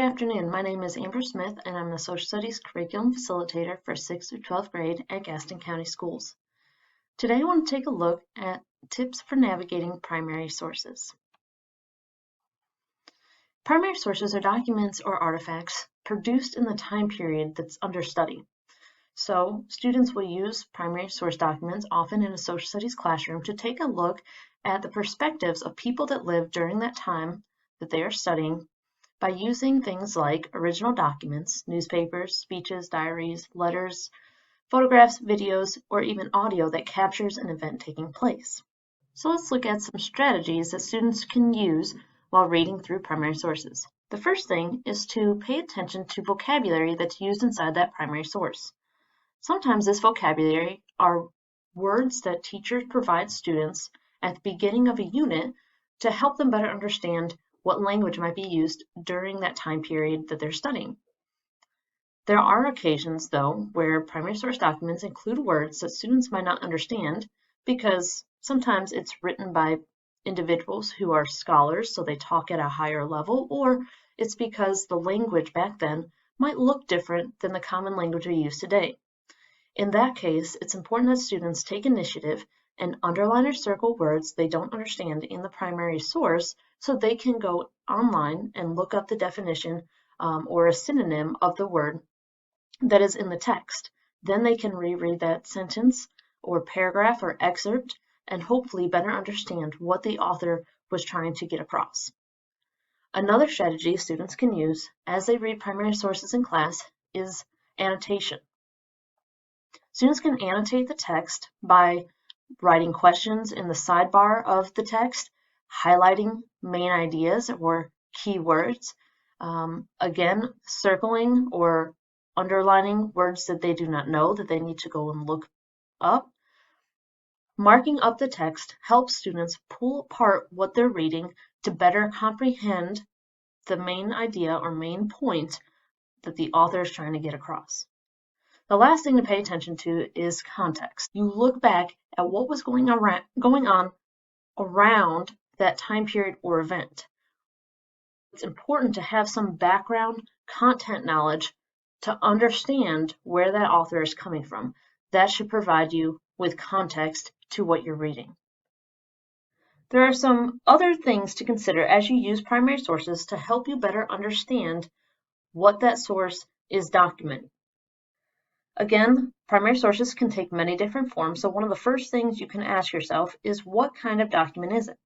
afternoon. My name is Amber Smith, and I'm the Social Studies Curriculum Facilitator for 6th through 12th grade at Gaston County Schools. Today I want to take a look at tips for navigating primary sources. Primary sources are documents or artifacts produced in the time period that's under study. So students will use primary source documents often in a social studies classroom to take a look at the perspectives of people that lived during that time that they are studying by using things like original documents, newspapers, speeches, diaries, letters, photographs, videos, or even audio that captures an event taking place. So let's look at some strategies that students can use while reading through primary sources. The first thing is to pay attention to vocabulary that's used inside that primary source. Sometimes this vocabulary are words that teachers provide students at the beginning of a unit to help them better understand what language might be used during that time period that they're studying. There are occasions, though, where primary source documents include words that students might not understand because sometimes it's written by individuals who are scholars, so they talk at a higher level, or it's because the language back then might look different than the common language we use today. In that case, it's important that students take initiative and underline or circle words they don't understand in the primary source so they can go online and look up the definition or a synonym of the word that is in the text. Then they can reread that sentence or paragraph or excerpt and hopefully better understand what the author was trying to get across. Another strategy students can use as they read primary sources in class is annotation. Students can annotate the text by writing questions in the sidebar of the text, highlighting main ideas or keywords, again, circling or underlining words that they do not know that they need to go and look up. Marking up the text helps students pull apart what they're reading to better comprehend the main idea or main point that the author is trying to get across. The last thing to pay attention to is context. You look back at what was going on around that time period or event. It's important to have some background content knowledge to understand where that author is coming from. That should provide you with context to what you're reading. There are some other things to consider as you use primary sources to help you better understand what that source is documenting. Again, primary sources can take many different forms, so one of the first things you can ask yourself is what kind of document is it?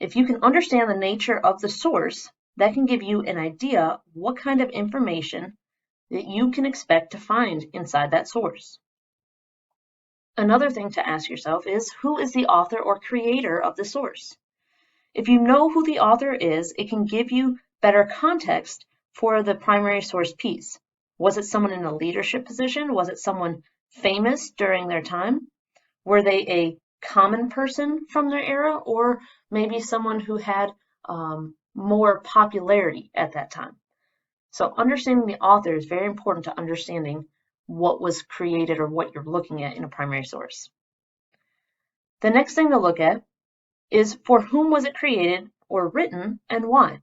If you can understand the nature of the source, that can give you an idea what kind of information that you can expect to find inside that source. Another thing to ask yourself is who is the author or creator of the source? If you know who the author is, it can give you better context for the primary source piece. Was it someone in a leadership position? Was it someone famous during their time? Were they a common person from their era, or maybe someone who had more popularity at that time? So understanding the author is very important to understanding what was created or what you're looking at in a primary source. The next thing to look at is for whom was it created or written and why?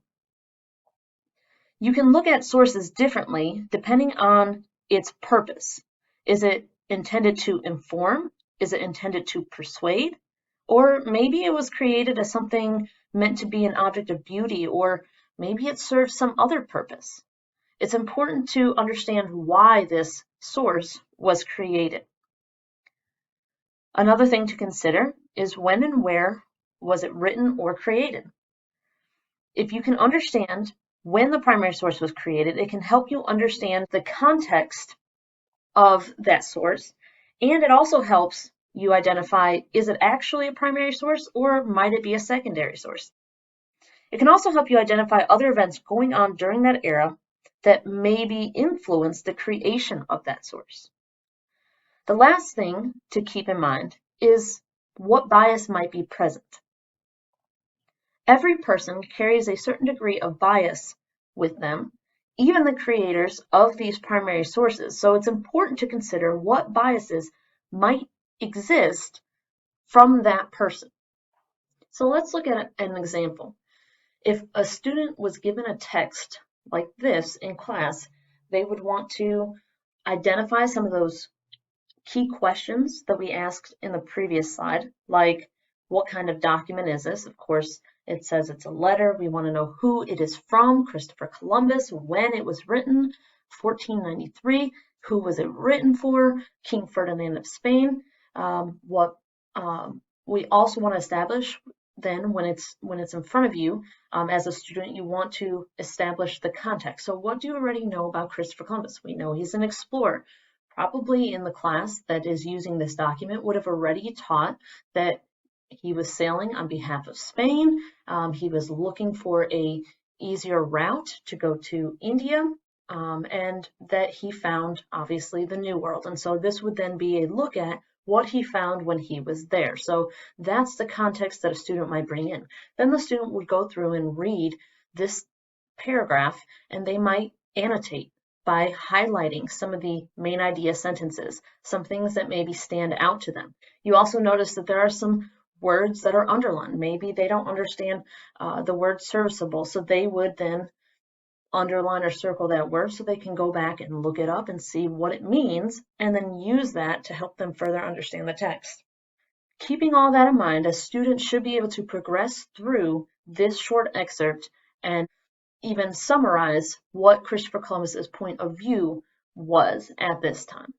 You can look at sources differently depending on its purpose. Is it intended to inform? Is it intended to persuade? Or maybe it was created as something meant to be an object of beauty, or maybe it serves some other purpose. It's important to understand why this source was created. Another thing to consider is when and where was it written or created. If you can understand when the primary source was created, it can help you understand the context of that source, and it also helps you identify, is it actually a primary source or might it be a secondary source? It can also help you identify other events going on during that era that maybe influence the creation of that source. The last thing to keep in mind is what bias might be present. Every person carries a certain degree of bias with them, even the creators of these primary sources. So it's important to consider what biases might exist from that person. So let's look at an example. If a student was given a text like this in class, they would want to identify some of those key questions that we asked in the previous slide, like what kind of document is this? Of course, it says it's a letter. We want to know who it is from, Christopher Columbus, when it was written, 1493, who was it written for, King Ferdinand of Spain. We also want to establish then when it's in front of you as a student, you want to establish the context. So what do you already know about Christopher Columbus? We know he's an explorer. Probably in the class that is using this document would have already taught that he was sailing on behalf of Spain. He was looking for a easier route to go to India, and that he found obviously the New World. And so this would then be a look at what he found when he was there. So that's the context that a student might bring in. Then the student would go through and read this paragraph, and they might annotate by highlighting some of the main idea sentences, some things that maybe stand out to them. You also notice that there are some words that are underlined. Maybe they don't understand the word serviceable, so they would then underline or circle that word so they can go back and look it up and see what it means, and then use that to help them further understand the text. Keeping all that in mind, a student should be able to progress through this short excerpt and even summarize what Christopher Columbus's point of view was at this time.